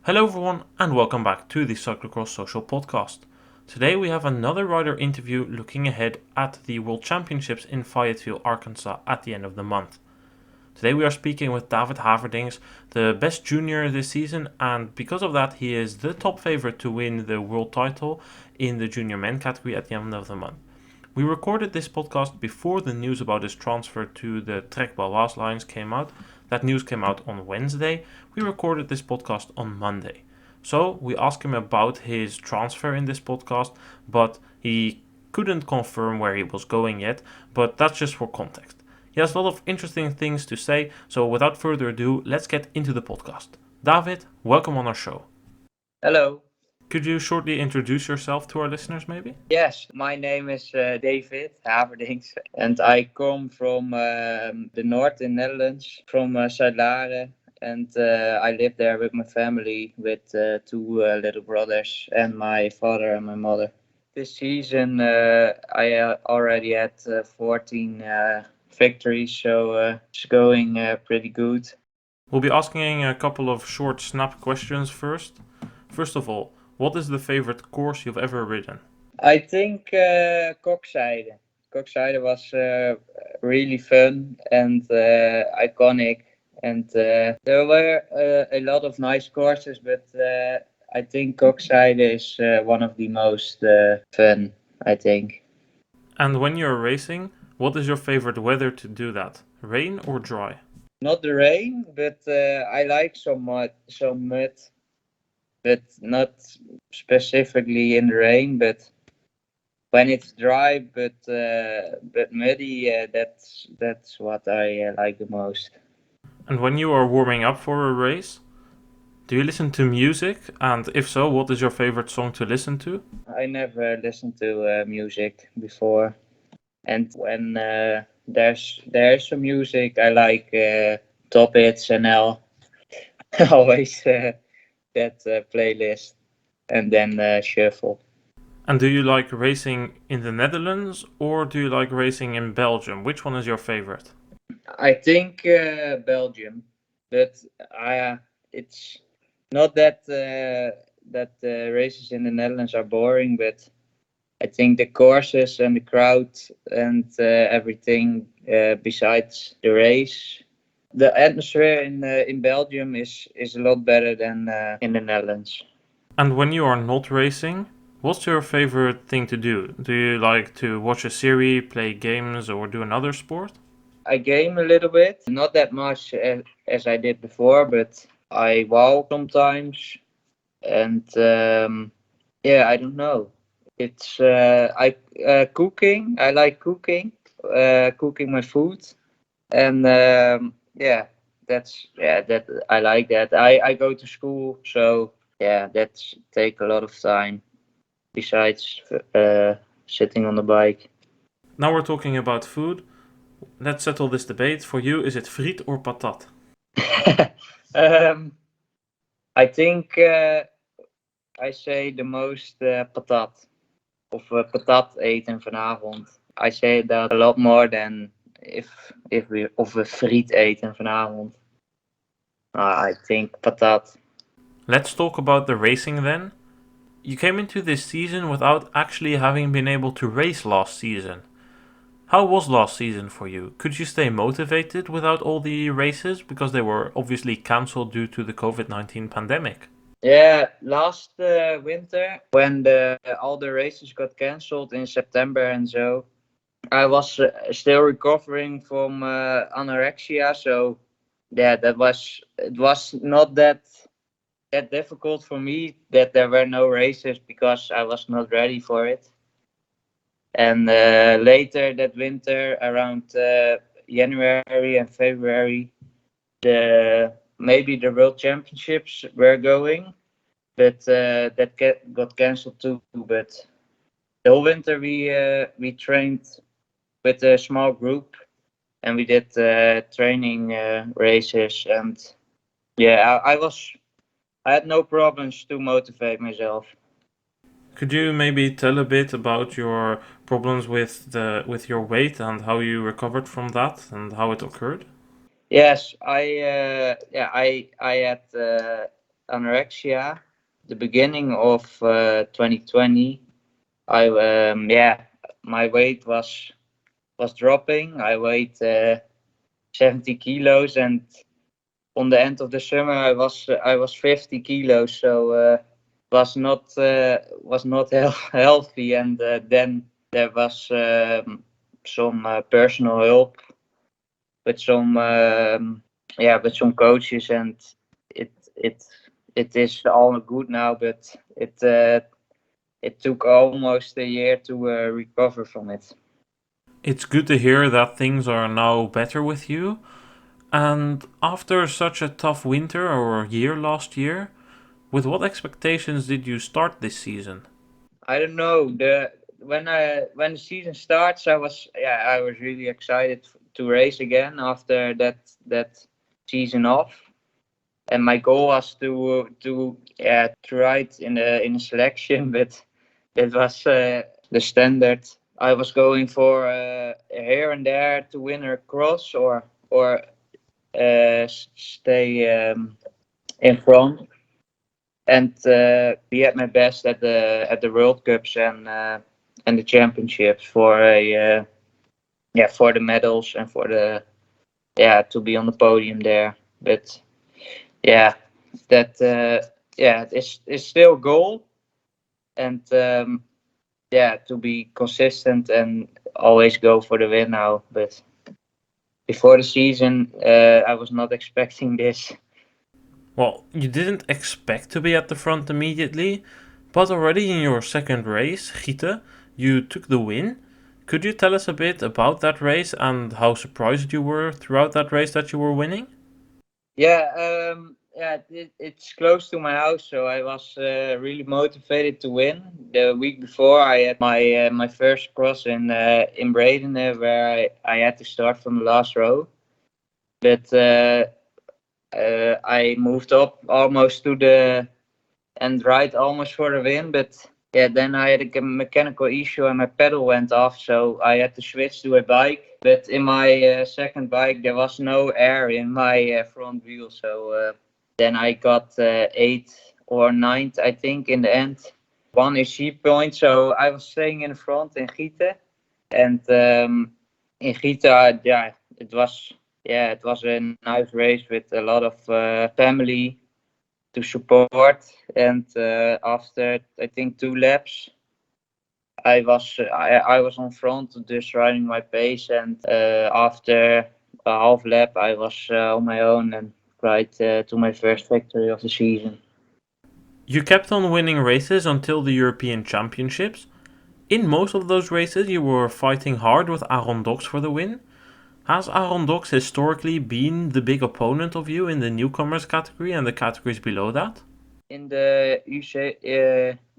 Hello everyone and welcome back to the Cyclocross Social Podcast. Today we have another rider interview looking ahead at the World Championships in Fayetteville, Arkansas at the end of the month. Today we are speaking with David Haverdings, the best junior this season, and because of that he is the top favorite to win the world title in the junior men category at the end of the month. We recorded this podcast before the news about his transfer to the Trek Baloise Lions came out. That news came out on Wednesday. We recorded this podcast on Monday. So we asked him about his transfer in this podcast, but he couldn't confirm where he was going yet, but that's just for context. He has a lot of interesting things to say, so without further ado, let's get into the podcast. David, welcome on our show. Hello. Could you shortly introduce yourself to our listeners, maybe? Yes, my name is David Haverdings, and I come from the north in Netherlands, from Zuid-Laren, and I live there with my family, with two little brothers, and my father and my mother. This season, I already had 14 victories, so it's going pretty good. We'll be asking a couple of short snap questions first. First of all, what is the favorite course you've ever ridden? I think Kokzijde. Kokzijde was really fun and iconic. And there were a lot of nice courses, but I think Kokzijde is one of the most fun, I think. And when you're racing, what is your favorite weather to do that? Rain or dry? Not the rain, but I like some mud, but not specifically in the rain, but when it's dry but muddy, that's what I like the most. And when you are warming up for a race, do you listen to music? And if so, what is your favorite song to listen to? I never listened to music before, and when there's some music, I like Top Hits NL. Always that playlist, and then shuffle. And do you like racing in the Netherlands or do you like racing in Belgium? Which one is your favorite? I think Belgium, but it's not that races in the Netherlands are boring, but I think the courses and the crowd and everything besides the race, the atmosphere in Belgium is a lot better than in the Netherlands. And when you are not racing, what's your favorite thing to do? Do you like to watch a series, play games, or do another sport? I game a little bit, not that much as I did before, but I walk sometimes, and yeah, I don't know. It's cooking. I like cooking, cooking my food, and yeah, that I like that. I go to school, so yeah, that's take a lot of time. Besides sitting on the bike. Now we're talking about food. Let's settle this debate. For you, is it friet or patat? I think I say the most patat. Of patat eten vanavond. I say that a lot more than if we friet eten vanavond. I think patat. Let's talk about the racing then. You came into this season without actually having been able to race last season. How was last season for you? Could you stay motivated without all the races because they were obviously cancelled due to the COVID-19 pandemic? Yeah, last winter when all the races got cancelled in September and so, I was still recovering from anorexia, so yeah, it was not that difficult for me that there were no races because I was not ready for it. And later that winter, around January and February, maybe the World Championships were going, but that got cancelled too. But the whole winter we trained with a small group, and we did training races, and yeah, I had no problems to motivate myself. Could you maybe tell a bit about your problems with your weight and how you recovered from that and how it occurred? Yes, I had anorexia. The beginning of 2020, my weight was dropping. I weighed 70 kilos, and on the end of the summer, I was 50 kilos. So was not healthy. And then there was some personal help with some with some coaches, and it it it is all good now. But it took almost a year to recover from it. It's good to hear that things are now better with you. And after such a tough winter or year last year, with what expectations did you start this season? I don't know. When the season starts, I was really excited to race again after that season off, and my goal was to ride in the selection, but it was the standard. I was going for here and there to win a cross or stay in front, and be at my best at the World Cups and the championships for for the medals and for the to be on the podium there. But yeah, that it's still a goal, and to be consistent and always go for the win now. But before the season, I was not expecting this. Well, you didn't expect to be at the front immediately, but already in your second race, Gieten, you took the win. Could you tell us a bit about that race and how surprised you were throughout that race that you were winning? It's close to my house, so I was really motivated to win. The week before, I had my first cross in Braden, where I had to start from the last row, but I moved up almost to the and right almost for the win, but yeah, then I had a mechanical issue and my pedal went off, so I had to switch to a bike. But in my second bike, there was no air in my front wheel, so then I got eighth or ninth, I think, in the end. One issue point, so I was staying in the front in Gieten, and in Gieten, it was a nice race with a lot of family to support. And after I think 2 laps, I was on front, just riding my pace. And after a half lap, I was on my own and right to my first victory of the season. You kept on winning races until the European Championships. In most of those races, you were fighting hard with Aaron Dox for the win. Has Aaron Dox historically been the big opponent of you in the newcomers category and the categories below that? In the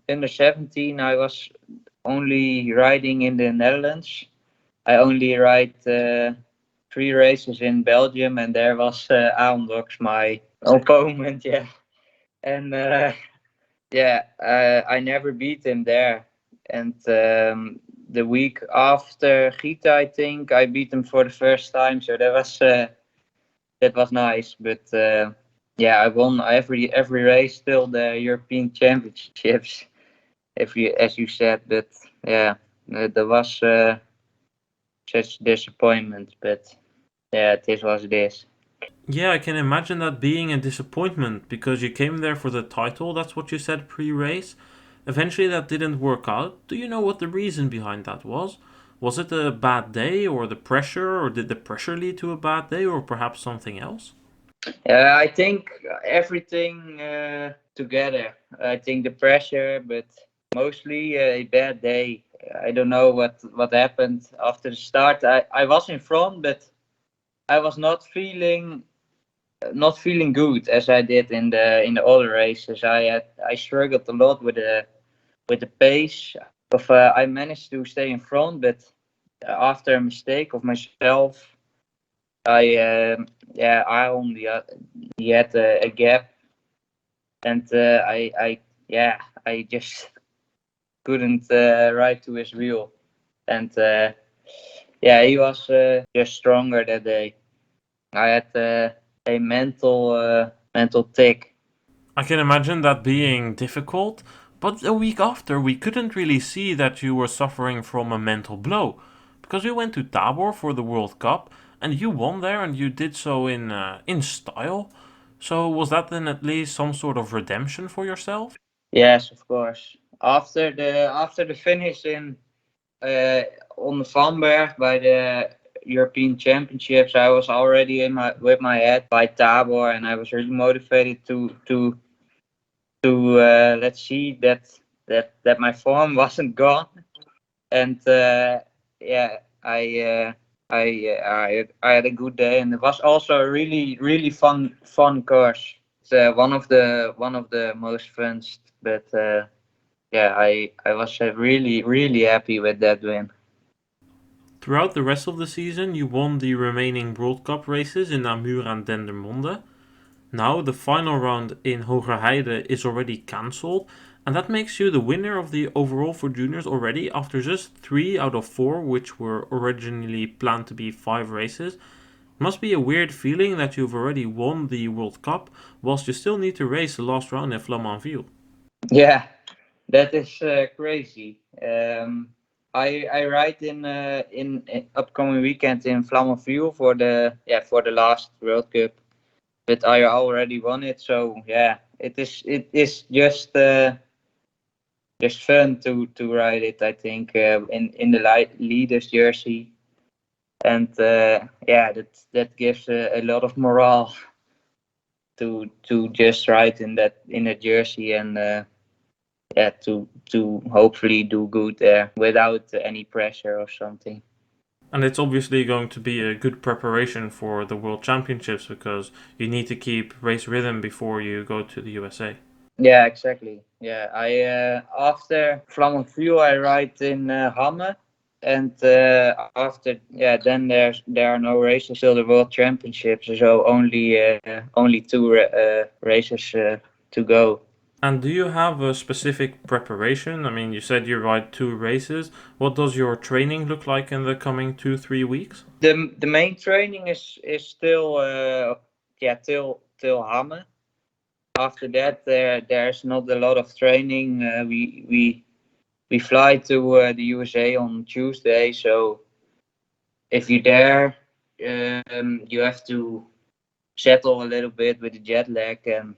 under 17, I was only riding in the Netherlands. I only ride 3 races in Belgium, and there was Aaron Dox, my opponent. Yeah, and I never beat him there. And the week after Gita, I think I beat him for the first time, so that was nice. But I won every race till the European Championships, as you said. But yeah, there was such disappointment. But yeah, this was this. Yeah, I can imagine that being a disappointment because you came there for the title, that's what you said pre race. Eventually, that didn't work out. Do you know what the reason behind that was? Was it a bad day, or the pressure, or did the pressure lead to a bad day, or perhaps something else? I think everything together. I think the pressure, but mostly a bad day. I don't know what happened after the start. I was in front, but I was not feeling good as I did in the other races. I struggled a lot with the pace. I managed to stay in front, but after a mistake of myself, I only he had a gap, and I just couldn't ride to his wheel, and he was just stronger that day. I had a mental tick. I can imagine that being difficult, but a week after we couldn't really see that you were suffering from a mental blow, because we went to Tabor for the World Cup and you won there and you did so in style. So was that then at least some sort of redemption for yourself? Yes, of course. After the finish in uh, on the Vanberg by the European Championships, I was already in my with my head by Tabor, and I was really motivated to let's see that my form wasn't gone, and yeah, I had a good day, and it was also a really fun course. It's one of the most fun, but yeah, I was really happy with that win. Throughout the rest of the season, you won the remaining World Cup races in Namur and Dendermonde. Now the final round in Hogerheide is already cancelled, and that makes you the winner of the overall for juniors already after just 3 out of 4, which were originally planned to be 5 races. It must be a weird feeling that you've already won the World Cup whilst you still need to race the last round in Flamanville. Yeah, that is crazy. I ride in upcoming weekend in Flamanville for the last World Cup, but I already won it. So yeah, it is just fun to ride it. I think in the leaders jersey, and yeah, that gives a lot of morale to just ride in a jersey, and yeah, to hopefully do good there without any pressure or something. And it's obviously going to be a good preparation for the World Championships because you need to keep race rhythm before you go to the USA. Yeah, exactly. Yeah, I after Flamanville I ride in Hamme, and after then there are no races till the World Championships, so only two races to go. And do you have a specific preparation? I mean, you said you ride 2 races. What does your training look like in the coming 2-3 weeks? The main training is still till Hamme. After that, there's not a lot of training. We fly to the USA on Tuesday, so if you're there, you have to settle a little bit with the jet lag and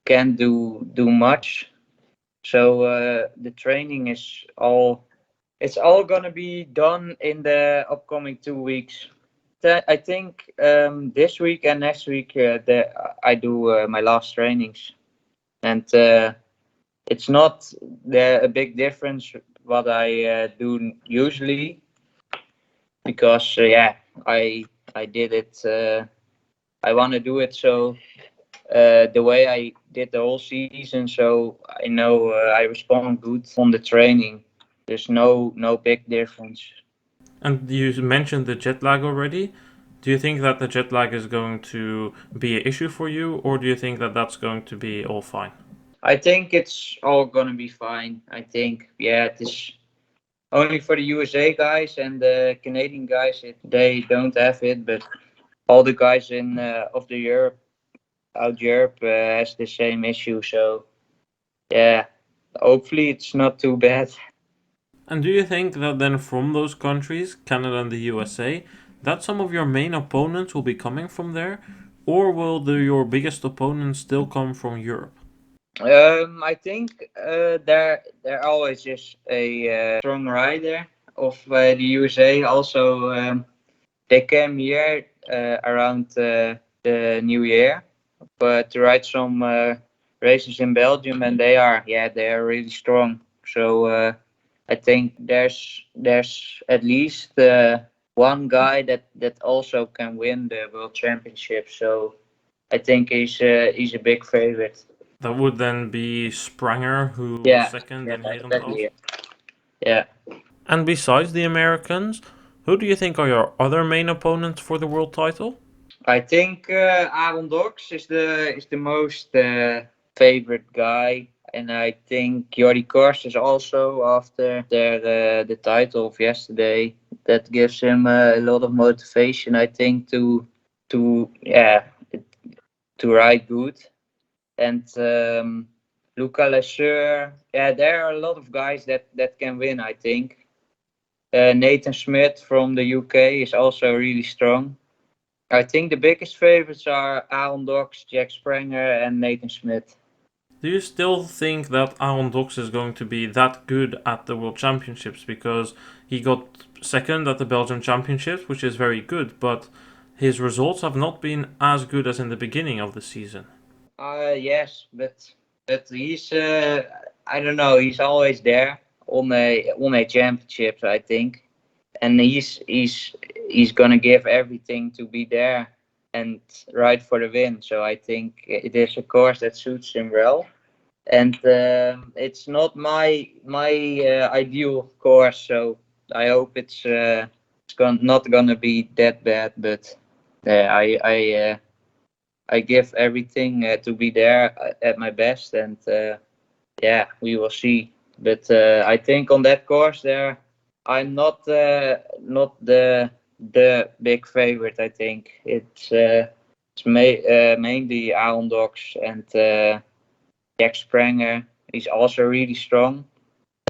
can't do much. So the training is all gonna be done in the upcoming 2 weeks. I think this week and next week I do my last trainings, and it's not a big difference what I do usually, because yeah, I did it. I want to do it so the way I did the whole season. So I know I respond good on the training. There's no big difference. And you mentioned the jet lag already. Do you think that the jet lag is going to be an issue for you, or do you think that that's going to be all fine? I think it's all gonna be fine. I think yeah, it is only for the USA guys and the Canadian guys. They don't have it, but all the guys in of the Europe has the same issue. So yeah, hopefully it's not too bad. And do you think that then from those countries, Canada and the USA, that some of your main opponents will be coming from there, or will your biggest opponents still come from Europe? I think there always is a strong rider of the USA. Also, they came here around the New Year, but to ride some races in Belgium, and they are really strong. So I think there's at least one guy that also can win the World Championship. So I think he's a big favorite. That would then be Spranger, who was Yeah, second yeah, in Herentals. exactly. Yeah. And besides the Americans, who do you think are your other main opponents for the world title? I think Aaron Dox is the most favorite guy, and I think Jordi Kors is also after the title of yesterday. That gives him a lot of motivation, I think, to yeah to ride good. and Luca Lesseur. Yeah, there are a lot of guys that can win, I think. Nathan Smith from the UK is also really strong. I think the biggest favorites are Aaron Dox, Jack Sprenger, and Nathan Smith. Do you still think that Aaron Dox is going to be that good at the World Championships? Because he got second at the Belgian Championships, which is very good, but his results have not been as good as in the beginning of the season. Yes, but he's I don't know. He's always there on a championships, I think, and he's gonna give everything to be there and ride for the win. So I think it is a course that suits him well. And it's not my ideal course, so I hope it's not gonna be that bad. But I give everything to be there at my best, and yeah, we will see. But I think on that course there, I'm not the big favorite. I think it's mainly Aaron Dox and Jack Sprenger. He's also really strong,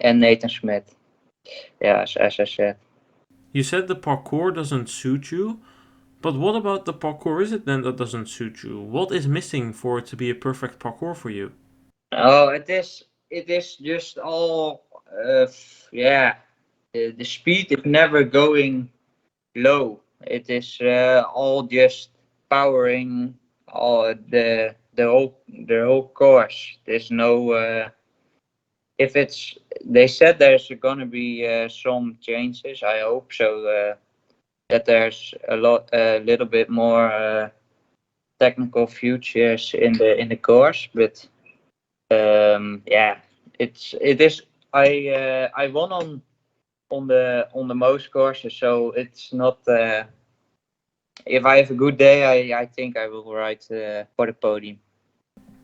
and Nathan Smith. Yeah, as I said. You said the parkour doesn't suit you, but what about the parkour is it then that doesn't suit you? What is missing for it to be a perfect parkour for you? Oh, it is just all yeah. The speed is never going low. It is all just powering all the whole course. There's no if it's they said there's gonna be some changes. I hope so. That there's a little bit more technical features in the course, but yeah, it is. I won on the most courses, so it's not. If I have a good day, I think I will ride for the podium.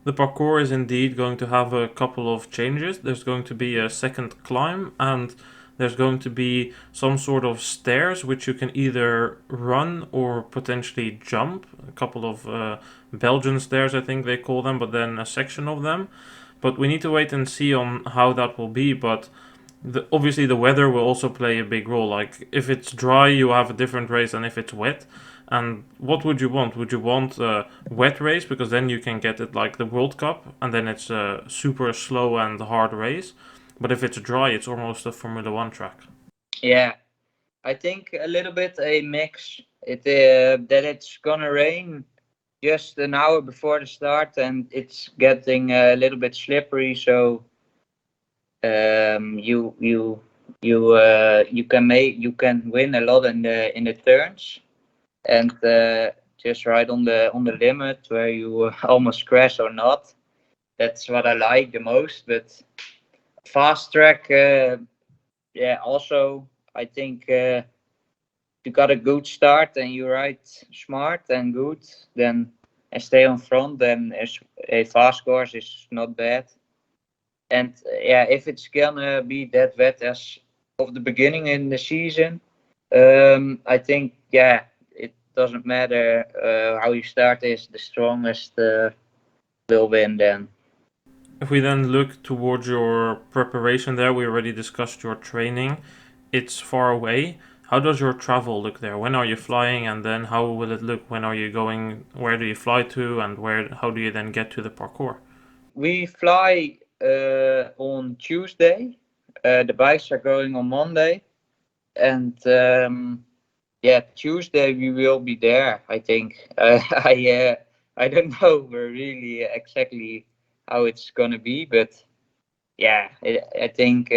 The parkour is indeed going to have a couple of changes. There's going to be a second climb, and there's going to be some sort of stairs which you can either run or potentially jump. A couple of Belgian stairs, I think they call them, but then a section of them. But we need to wait and see on how that will be. But obviously, the weather will also play a big role. Like, if it's dry, you have a different race than if it's wet. And what would you want? Would you want a wet race? Because then you can get it like the World Cup, and then it's a super slow and hard race. But if it's dry, it's almost a Formula One track. Yeah, I think a little bit a mix. That it's gonna rain just an hour before the start, and it's getting a little bit slippery. So you can win a lot in the turns, and just right on the limit where you almost crash or not. That's what I like the most. But fast track, yeah. Also, I think you got a good start and you ride smart and good, then and stay on front, then a fast course is not bad. And yeah, if it's gonna be that wet as of the beginning in the season, I think yeah, it doesn't matter how you start. Is the strongest will win then. If we then look towards your preparation there, we already discussed your training. It's far away. How does your travel look there? When are you flying, and then how will it look? When are you going? Where do you fly to, and where? How do you then get to the parkour? We fly on Tuesday. The bikes are going on Monday, and yeah, Tuesday we will be there. I think. I don't know really exactly how it's gonna be, but yeah, I think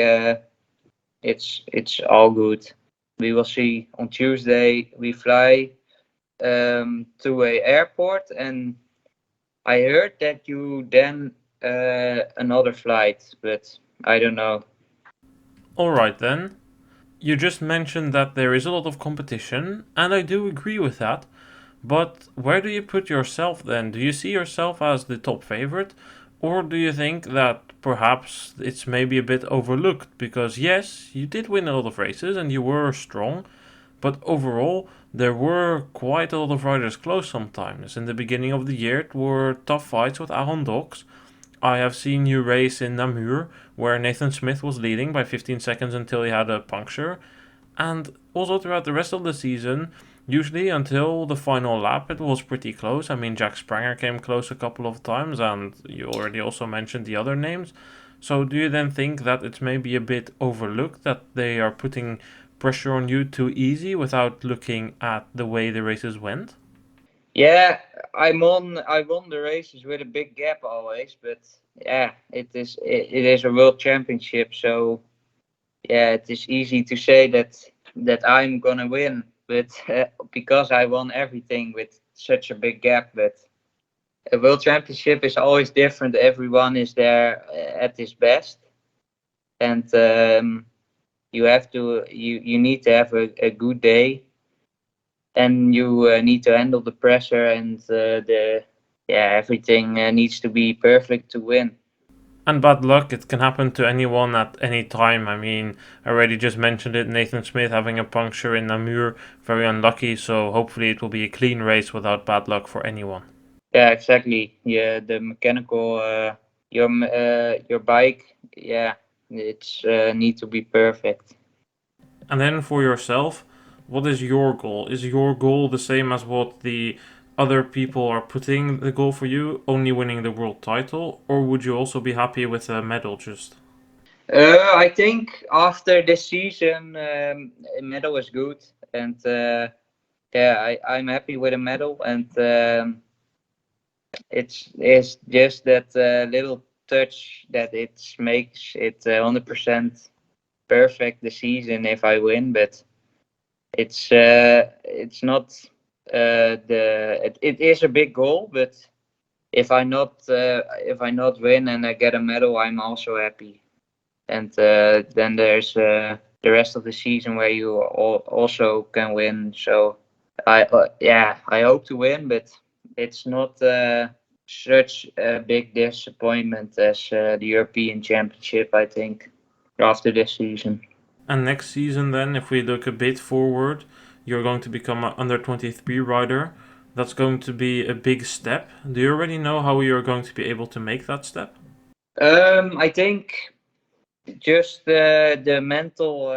it's all good. We will see. On Tuesday we fly to a airport, and I heard that you then another flight, but I don't know. Alright then. You just mentioned that there is a lot of competition, and I do agree with that. But where do you put yourself then? Do you see yourself as the top favorite? Or do you think that perhaps it's maybe a bit overlooked? Because yes, you did win a lot of races and you were strong, But overall, there were quite a lot of riders close sometimes. In the beginning of the year, it were tough fights with Arondox. I have seen you race in Namur, where Nathan Smith was leading by 15 seconds until he had a puncture. And also throughout the rest of the season, usually until the final lap, it was pretty close. I mean, Jack Spranger came close a couple of times, and you already also mentioned the other names. So do you then think that it's maybe a bit overlooked that they are putting pressure on you too easy without looking at the way the races went? Yeah, I won the races with a big gap always, but yeah, it is a world championship, so yeah, it is easy to say that I'm gonna win, but because I won everything with such a big gap. But a world championship is always different. Everyone is there at his best, and you need to have a good day, and you need to handle the pressure and the yeah, everything needs to be perfect to win. And bad luck, it can happen to anyone at any time. I mean, I already just mentioned it, Nathan Smith having a puncture in Namur, very unlucky, so hopefully it will be a clean race without bad luck for anyone. Yeah, exactly. Yeah, the mechanical, your bike, yeah, it's need to be perfect. And then for yourself, what is your goal? Is your goal the same as what the other people are putting the goal for you, only winning the world title, or would you also be happy with a medal just? I think after this season, a medal is good, and yeah, I'm happy with a medal, and it's just that little touch that it makes it 100% perfect the season if I win, but it's not it is a big goal, but if I not win and I get a medal, I'm also happy. And then there's the rest of the season where you also can win. So yeah, I hope to win, but it's not such a big disappointment as the European Championship, I think, after this season. And next season, then, if we look a bit forward, you're going to become an under 23 rider. That's going to be a big step. Do you already know how you're going to be able to make that step? I think just the mental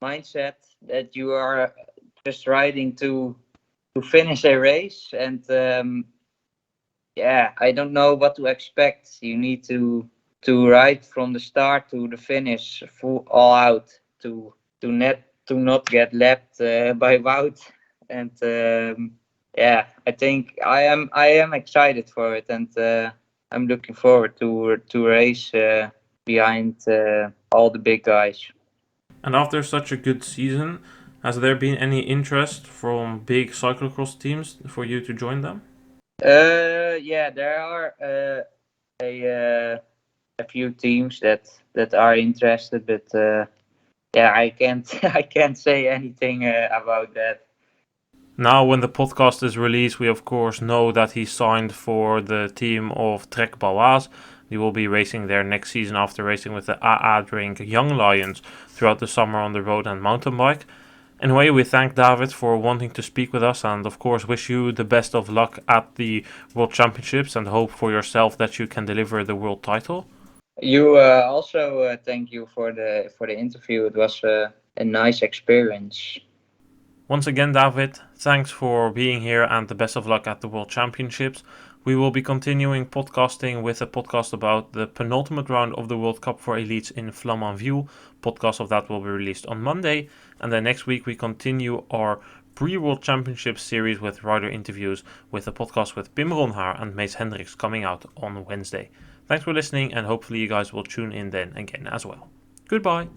mindset that you are just riding to finish a race, and yeah, I don't know what to expect. You need to ride from the start to the finish full all out to net to not get lapped by Wout, and yeah, I think I am excited for it, and I'm looking forward to race behind all the big guys. And after such a good season, has there been any interest from big cyclocross teams for you to join them? Yeah, there are a a few teams that are interested, but yeah, I can't I can't say anything about that. Now, when the podcast is released, we of course know that he signed for the team of Trek Baloise. He will be racing there next season after racing with the AA Drink Young Lions throughout the summer on the road and mountain bike. Anyway, we thank David for wanting to speak with us and of course wish you the best of luck at the World Championships and hope for yourself that you can deliver the world title. You also thank you for the interview. It was a nice experience. Once again, David, thanks for being here and the best of luck at the World Championships. We will be continuing podcasting with a podcast about the penultimate round of the World Cup for Elites in Flamanville. Podcast of that will be released on Monday. And then next week we continue our pre-World Championship series with rider interviews with a podcast with Pim Ronhaar and Mees Hendricks coming out on Wednesday. Thanks for listening and hopefully you guys will tune in then again as well. Goodbye.